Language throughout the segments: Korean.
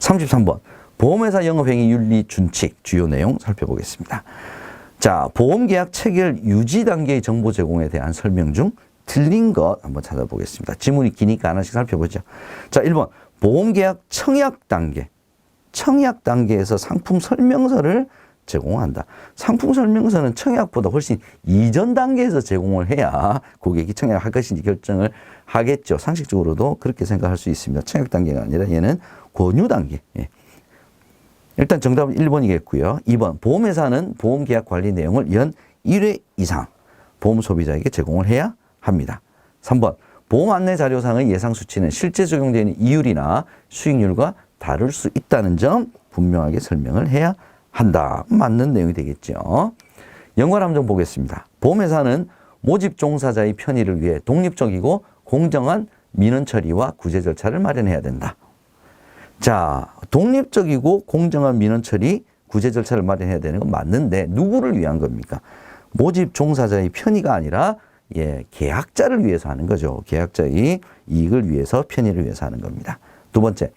33번. 보험회사 영업행위 윤리 준칙 주요 내용 살펴보겠습니다. 자, 보험계약 체결 유지 단계의 정보 제공에 대한 설명 중 틀린 것 한번 찾아보겠습니다. 지문이 기니까 하나씩 살펴보죠. 자, 1번. 보험계약 청약 단계. 청약 단계에서 상품 설명서를 제공한다. 상품 설명서는 청약보다 훨씬 이전 단계에서 제공을 해야 고객이 청약할 것인지 결정을 하겠죠. 상식적으로도 그렇게 생각할 수 있습니다. 청약 단계가 아니라 얘는 권유 단계. 예. 일단 정답은 1번이겠고요. 2번. 보험회사는 보험계약 관리 내용을 연 1회 이상 보험 소비자에게 제공을 해야 합니다. 3번. 보험 안내 자료상의 예상 수치는 실제 적용되는 이율이나 수익률과 다를 수 있다는 점 분명하게 설명을 해야 한다. 맞는 내용이 되겠죠. 연관 함정 보겠습니다. 보험회사는 모집 종사자의 편의를 위해 독립적이고 공정한 민원 처리와 구제 절차를 마련해야 된다. 자, 독립적이고 공정한 민원 처리, 구제 절차를 마련해야 되는 건 맞는데 누구를 위한 겁니까? 모집 종사자의 편의가 아니라 계약자를 위해서 하는 거죠. 계약자의 이익을 위해서, 편의를 위해서 하는 겁니다. 두 번째,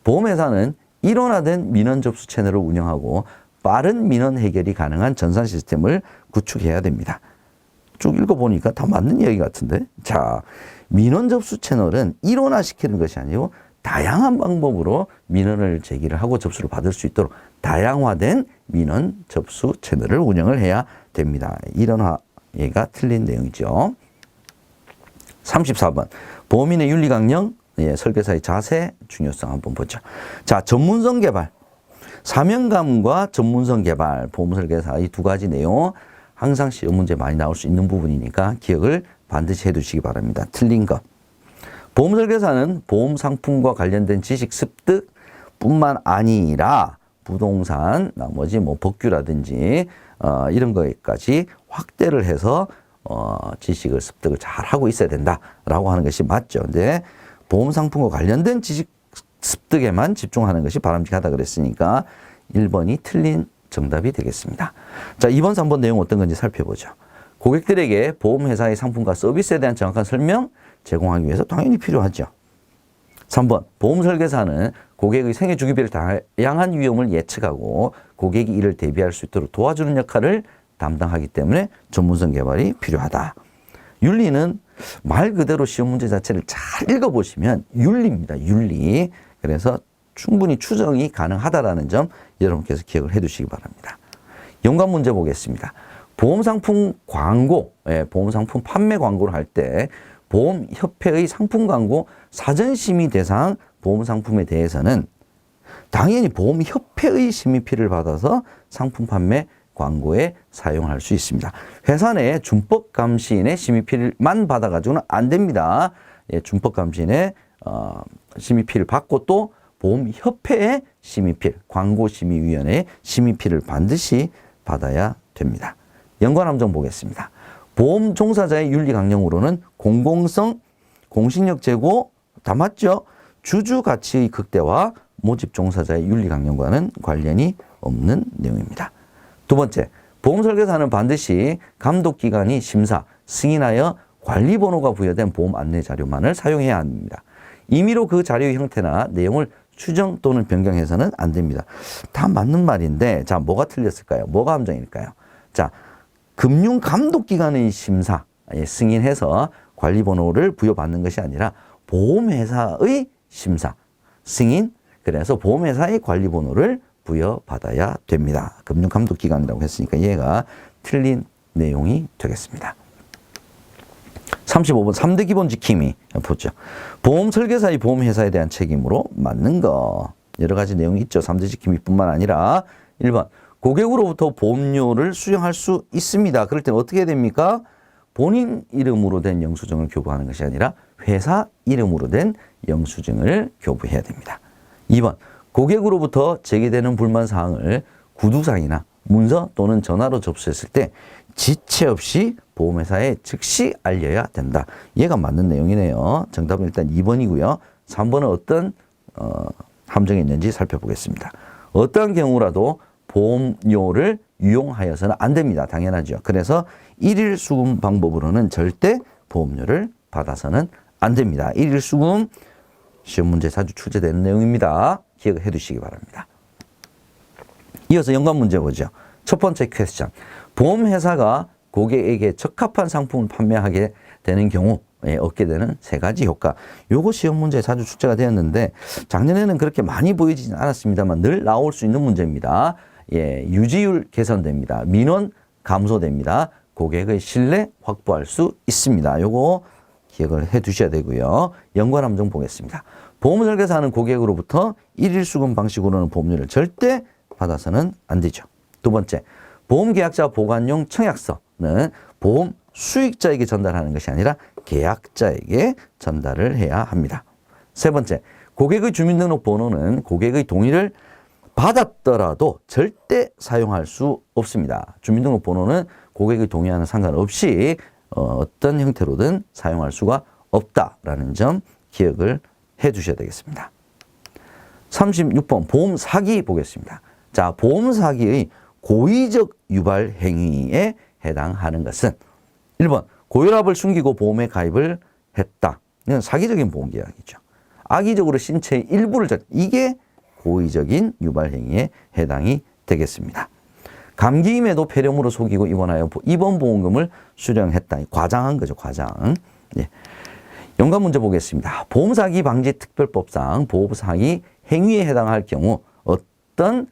보험회사는 일원화된 민원 접수 채널을 운영하고 빠른 민원 해결이 가능한 전산 시스템을 구축해야 됩니다. 쭉 읽어보니까 다 맞는 이야기 같은데. 자, 민원 접수 채널은 일원화시키는 것이 아니고 다양한 방법으로 민원을 제기를 하고 접수를 받을 수 있도록 다양화된 민원 접수 채널을 운영을 해야 됩니다. 일원화가 틀린 내용이죠. 34번. 보험인의 윤리 강령, 설계사의 자세, 중요성 한번 보죠. 자, 전문성 개발. 사명감과 전문성 개발, 보험 설계사 이 두 가지 내용 항상 시험 문제 많이 나올 수 있는 부분이니까 기억을 반드시 해두시기 바랍니다. 틀린 것. 보험 설계사는 보험 상품과 관련된 지식 습득뿐만 아니라 부동산, 나머지 법규라든지 이런 거까지 확대를 해서 지식을 습득을 잘 하고 있어야 된다라고 하는 것이 맞죠. 근데 보험 상품과 관련된 지식 습득에만 집중하는 것이 바람직하다 그랬으니까 1번이 틀린 정답이 되겠습니다. 자, 2번, 3번 내용 어떤 건지 살펴보죠. 고객들에게 보험회사의 상품과 서비스에 대한 정확한 설명 제공하기 위해서 당연히 필요하죠. 3번, 보험 설계사는 고객의 생애 주기별 다양한 위험을 예측하고 고객이 이를 대비할 수 있도록 도와주는 역할을 담당하기 때문에 전문성 개발이 필요하다. 윤리는 말 그대로 시험 문제 자체를 잘 읽어보시면 윤리입니다. 윤리. 그래서 충분히 추정이 가능하다라는 점 여러분께서 기억을 해두시기 바랍니다. 연관 문제 보겠습니다. 보험상품 광고, 보험상품 판매 광고를 할 때 보험협회의 상품 광고 사전심의 대상 보험상품에 대해서는 당연히 보험협회의 심의피를 받아서 상품 판매 광고에 사용할 수 있습니다. 회사 내 준법감시인의 심의피를만 받아가지고는 안 됩니다. 준법감시인의 심의피를 받고 또 보험협회의 심의필, 광고심의위원회의 심의필을 반드시 받아야 됩니다. 연관함정 보겠습니다. 보험 종사자의 윤리 강령으로는 공공성, 공신력 제고 다 맞죠? 주주 가치의 극대화, 모집 종사자의 윤리 강령과는 관련이 없는 내용입니다. 두 번째, 보험 설계사는 반드시 감독기관이 심사, 승인하여 관리번호가 부여된 보험 안내 자료만을 사용해야 합니다. 임의로 그 자료의 형태나 내용을 추정 또는 변경해서는 안 됩니다. 다 맞는 말인데, 자, 뭐가 틀렸을까요? 뭐가 함정일까요? 자, 금융감독기관의 심사, 승인해서 관리번호를 부여받는 것이 아니라 보험회사의 심사, 승인, 그래서 보험회사의 관리번호를 부여받아야 됩니다. 금융감독기관이라고 했으니까 얘가 틀린 내용이 되겠습니다. 35번 3대 기본 지킴이 보죠. 보험 설계사의 보험회사에 대한 책임으로 맞는 거. 여러 가지 내용이 있죠. 3대 지킴이뿐만 아니라 1번 고객으로부터 보험료를 수령할 수 있습니다. 그럴 때는 어떻게 해야 됩니까? 본인 이름으로 된 영수증을 교부하는 것이 아니라 회사 이름으로 된 영수증을 교부해야 됩니다. 2번 고객으로부터 제기되는 불만사항을 구두상이나 문서 또는 전화로 접수했을 때 지체 없이 보험회사에 즉시 알려야 된다. 얘가 맞는 내용이네요. 정답은 일단 2번이고요. 3번은 어떤 함정이 있는지 살펴보겠습니다. 어떠한 경우라도 보험료를 유용하여서는 안 됩니다. 당연하죠. 그래서 일일 수금 방법으로는 절대 보험료를 받아서는 안 됩니다. 일일 수금 시험 문제 자주 출제되는 내용입니다. 기억해 두시기 바랍니다. 이어서 연관 문제 보죠. 첫 번째 퀘스천. 보험회사가 고객에게 적합한 상품을 판매하게 되는 경우에 얻게 되는 세 가지 효과. 요거 시험 문제에 자주 출제가 되었는데 작년에는 그렇게 많이 보이지는 않았습니다만 늘 나올 수 있는 문제입니다. 예, 유지율 개선됩니다. 민원 감소됩니다. 고객의 신뢰 확보할 수 있습니다. 요거 기억을 해 두셔야 되고요. 연관 함정 보겠습니다. 보험 설계사는 고객으로부터 일일 수금 방식으로는 보험료를 절대 받아서는 안 되죠. 두 번째, 보험계약자 보관용 청약서는 보험 수익자에게 전달하는 것이 아니라 계약자에게 전달을 해야 합니다. 세 번째, 고객의 주민등록번호는 고객의 동의를 받았더라도 절대 사용할 수 없습니다. 주민등록번호는 고객의 동의와는 상관없이 어떤 형태로든 사용할 수가 없다라는 점 기억을 해 두셔야 되겠습니다. 36번 보험 사기 보겠습니다. 자, 보험 사기의 고의적 유발 행위에 해당하는 것은 1번 고혈압을 숨기고 보험에 가입을 했다. 이건 사기적인 보험 계약이죠. 악의적으로 신체의 일부를 이게 고의적인 유발 행위에 해당이 되겠습니다. 감기임에도 폐렴으로 속이고 입원하여 입원 보험금을 수령했다. 과장한 거죠. 과장. 예. 연관 문제 보겠습니다. 보험사기 방지 특별법상 보험사기 행위에 해당할 경우 어떤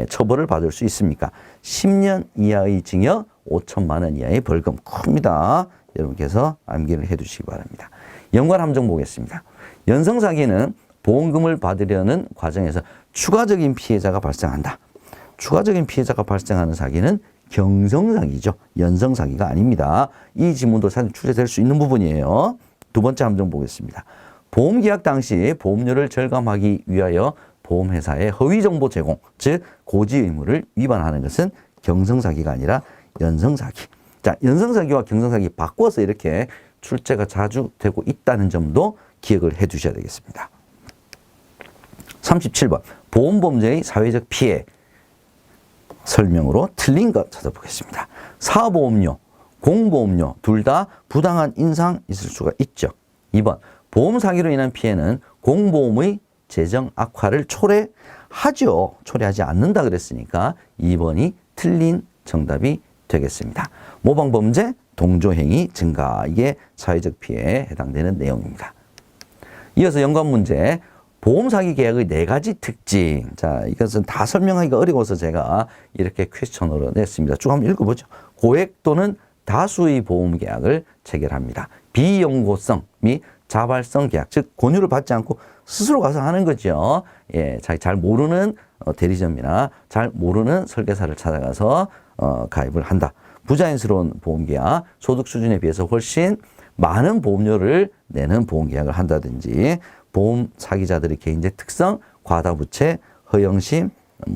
처벌을 받을 수 있습니까? 10년 이하의 징역, 5천만 원 이하의 벌금. 큽니다. 여러분께서 암기를 해 두시기 바랍니다. 연관 함정 보겠습니다. 연성사기는 보험금을 받으려는 과정에서 추가적인 피해자가 발생한다. 추가적인 피해자가 발생하는 사기는 경성사기죠. 연성사기가 아닙니다. 이 지문도 사실 출제될 수 있는 부분이에요. 두 번째 함정 보겠습니다. 보험계약 당시 보험료를 절감하기 위하여 보험회사에 허위정보 제공, 즉 고지 의무를 위반하는 것은 경성사기가 아니라 연성사기. 자, 연성사기와 경성사기 바꿔서 이렇게 출제가 자주 되고 있다는 점도 기억을 해 두셔야 되겠습니다. 37번 보험범죄의 사회적 피해 설명으로 틀린 것 찾아보겠습니다. 사보험료, 공보험료 둘 다 부당한 인상 있을 수가 있죠. 2번 보험 사기로 인한 피해는 공보험의 재정 악화를 초래하죠. 초래하지 않는다 그랬으니까 2번이 틀린 정답이 되겠습니다. 모방범죄, 동조행위 증가. 이게 사회적 피해에 해당되는 내용입니다. 이어서 연관 문제. 보험사기 계약의 4가지 특징. 자, 이것은 다 설명하기가 어려워서 제가 이렇게 퀘스천으로 냈습니다. 쭉 한번 읽어보죠. 고액 또는 다수의 보험 계약을 체결합니다. 비연고성 및 자발성 계약, 즉 권유를 받지 않고 스스로 가서 하는 거죠. 예, 자기 잘 모르는 대리점이나 잘 모르는 설계사를 찾아가서 가입을 한다. 부자연스러운 보험 계약, 소득 수준에 비해서 훨씬 많은 보험료를 내는 보험 계약을 한다든지, 보험 사기자들의 개인적 특성, 과다부채, 허영심,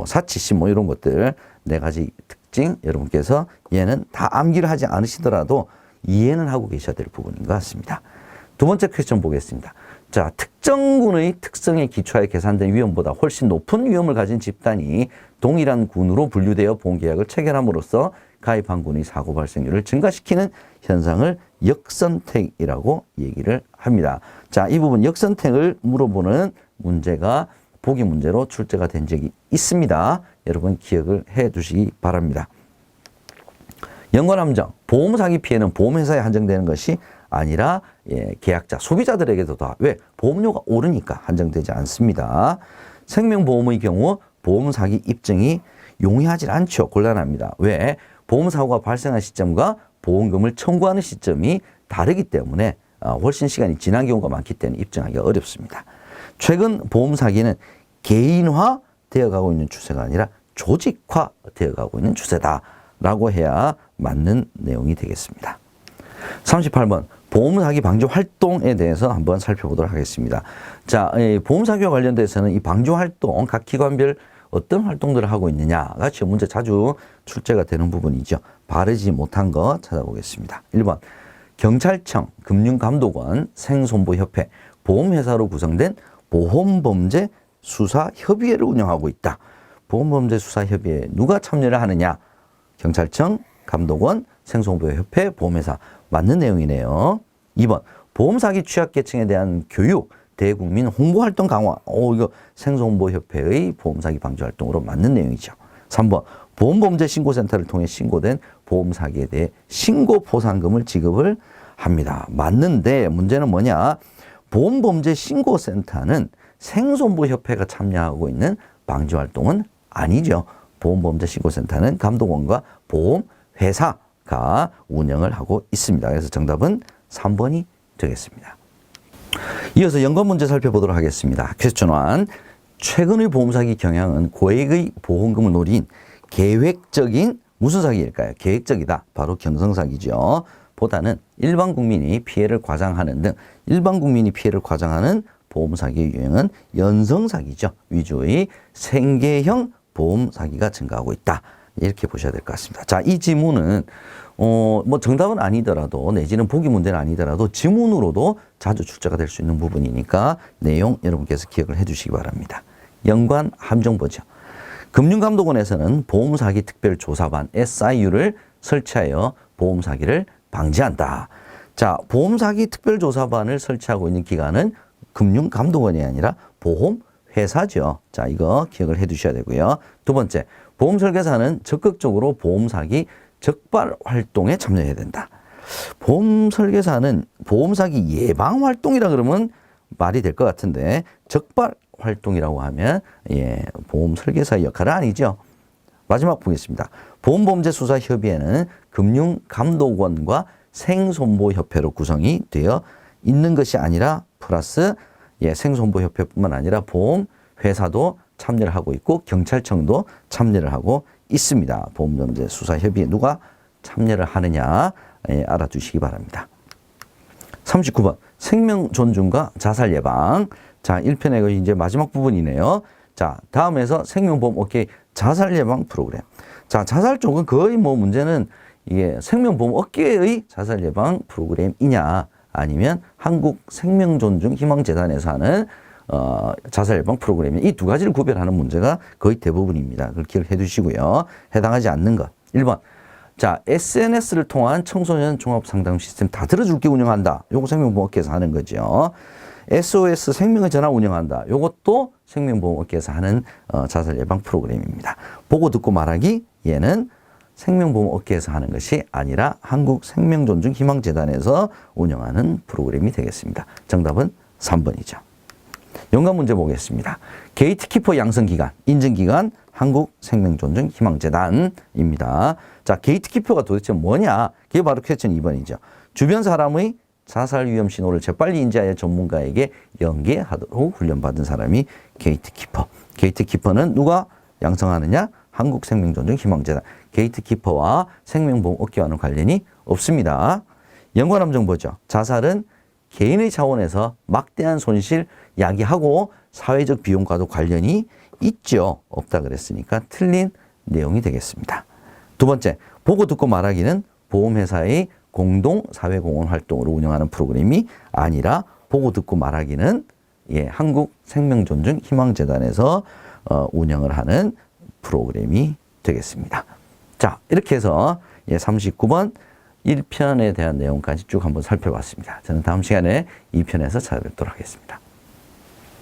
사치심 이런 것들 4가지 특징 여러분께서 얘는 다 암기를 하지 않으시더라도 이해는 하고 계셔야 될 부분인 것 같습니다. 두 번째 퀘스천 보겠습니다. 자, 특정군의 특성에 기초하여 계산된 위험보다 훨씬 높은 위험을 가진 집단이 동일한 군으로 분류되어 보험계약을 체결함으로써 가입한 군의 사고 발생률을 증가시키는 현상을 역선택이라고 얘기를 합니다. 자, 이 부분 역선택을 물어보는 문제가 보기 문제로 출제가 된 적이 있습니다. 여러분 기억을 해 두시기 바랍니다. 연관함정, 보험 사기 피해는 보험회사에 한정되는 것이 아니라 계약자, 소비자들에게도 다 왜? 보험료가 오르니까 한정되지 않습니다. 생명보험의 경우 보험 사기 입증이 용이하지 않죠. 곤란합니다. 왜? 보험사고가 발생한 시점과 보험금을 청구하는 시점이 다르기 때문에 훨씬 시간이 지난 경우가 많기 때문에 입증하기가 어렵습니다. 최근 보험 사기는 개인화 되어가고 있는 추세가 아니라 조직화 되어가고 있는 추세다라고 해야 맞는 내용이 되겠습니다. 38번 보험 사기 방지 활동에 대해서 한번 살펴보도록 하겠습니다. 자, 보험 사기와 관련돼서는 이 방지 활동 각 기관별 어떤 활동들을 하고 있느냐가 시험 문제 자주 출제가 되는 부분이죠. 바르지 못한 거 찾아보겠습니다. 1번 경찰청, 금융감독원, 생손보협회, 보험회사로 구성된 보험범죄 수사협의회를 운영하고 있다. 보험범죄 수사협의회에 누가 참여를 하느냐? 경찰청, 감독원, 생손보협회, 보험회사. 맞는 내용이네요. 2번 보험사기 취약계층에 대한 교육, 대국민 홍보활동 강화. 이거 생소홍보협회의 보험사기 방지 활동으로 맞는 내용이죠. 3번 보험범죄신고센터를 통해 신고된 보험사기에 대해 신고보상금을 지급을 합니다. 맞는데 문제는 뭐냐? 보험범죄신고센터는 생소홍보협회가 참여하고 있는 방지활동은 아니죠. 보험범죄신고센터는 감독원과 보험회사가 운영을 하고 있습니다. 그래서 정답은 3번이 되겠습니다. 이어서 연관 문제 살펴보도록 하겠습니다. 퀘스천 1. 최근의 보험사기 경향은 고액의 보험금을 노린 계획적인 무슨 사기일까요? 계획적이다. 바로 경성사기죠. 보다는 일반 국민이 피해를 과장하는 등 일반 국민이 피해를 과장하는 보험사기의 유행은 연성사기죠. 위주의 생계형 보험사기가 증가하고 있다. 이렇게 보셔야 될 것 같습니다. 자, 이 지문은 뭐 정답은 아니더라도 내지는 보기 문제는 아니더라도 지문으로도 자주 출제가 될 수 있는 부분이니까 내용 여러분께서 기억을 해 주시기 바랍니다. 연관 함정 보죠. 금융감독원에서는 보험사기 특별조사반 SIU를 설치하여 보험사기를 방지한다. 자, 보험사기 특별조사반을 설치하고 있는 기관은 금융감독원이 아니라 보험회사죠. 자, 이거 기억을 해 두셔야 되고요. 두 번째, 보험설계사는 적극적으로 보험사기 적발 활동에 참여해야 된다. 보험설계사는 보험사기 예방 활동이라 그러면 말이 될 것 같은데 적발 활동이라고 하면 보험설계사의 역할은 아니죠. 마지막 보겠습니다. 보험범죄수사협의회는 금융감독원과 생손보협회로 구성이 되어 있는 것이 아니라 플러스 생손보협회뿐만 아니라 보험회사도 참여를 하고 있고 경찰청도 참여를 하고 있습니다. 보험범죄수사협의회 누가 참여를 하느냐 알아두시기 바랍니다. 39번 생명 존중과 자살 예방. 자, 1편의 이제 마지막 부분이네요. 자, 다음에서 생명보험 업계의 자살 예방 프로그램. 자, 자살 쪽은 거의 뭐 문제는 이게 생명보험 업계의 자살 예방 프로그램이냐 아니면 한국생명존중희망재단에서 하는 자살 예방 프로그램이 이 두 가지를 구별하는 문제가 거의 대부분입니다. 그걸 기억해 두시고요. 해당하지 않는 것. 1번. 자, SNS를 통한 청소년 종합상담 시스템 다 들어줄게 운영한다. 요거 생명보험업계에서 하는 거죠. SOS 생명의 전화 운영한다. 요것도 생명보험업계에서 하는 자살 예방 프로그램입니다. 보고 듣고 말하기 얘는 생명보험업계에서 하는 것이 아니라 한국생명존중희망재단에서 운영하는 프로그램이 되겠습니다. 정답은 3번이죠. 연관 문제 보겠습니다. 게이트키퍼 양성기관, 인증기관 한국생명존중희망재단입니다. 자, 게이트키퍼가 도대체 뭐냐? 그게 바로 퀘스천 2번이죠. 주변 사람의 자살 위험 신호를 재빨리 인지하여 전문가에게 연계하도록 훈련받은 사람이 게이트키퍼. 게이트키퍼는 누가 양성하느냐? 한국생명존중희망재단. 게이트키퍼와 생명보험 업계와는 관련이 없습니다. 연관 함정 보죠. 자살은 개인의 차원에서 막대한 손실 야기하고 사회적 비용과도 관련이 있죠. 없다 그랬으니까 틀린 내용이 되겠습니다. 두 번째, 보고 듣고 말하기는 보험회사의 공동사회공헌 활동으로 운영하는 프로그램이 아니라 보고 듣고 말하기는 한국생명존중희망재단에서 운영을 하는 프로그램이 되겠습니다. 자, 이렇게 해서 39번 1편에 대한 내용까지 쭉 한번 살펴봤습니다. 저는 다음 시간에 2편에서 찾아뵙도록 하겠습니다.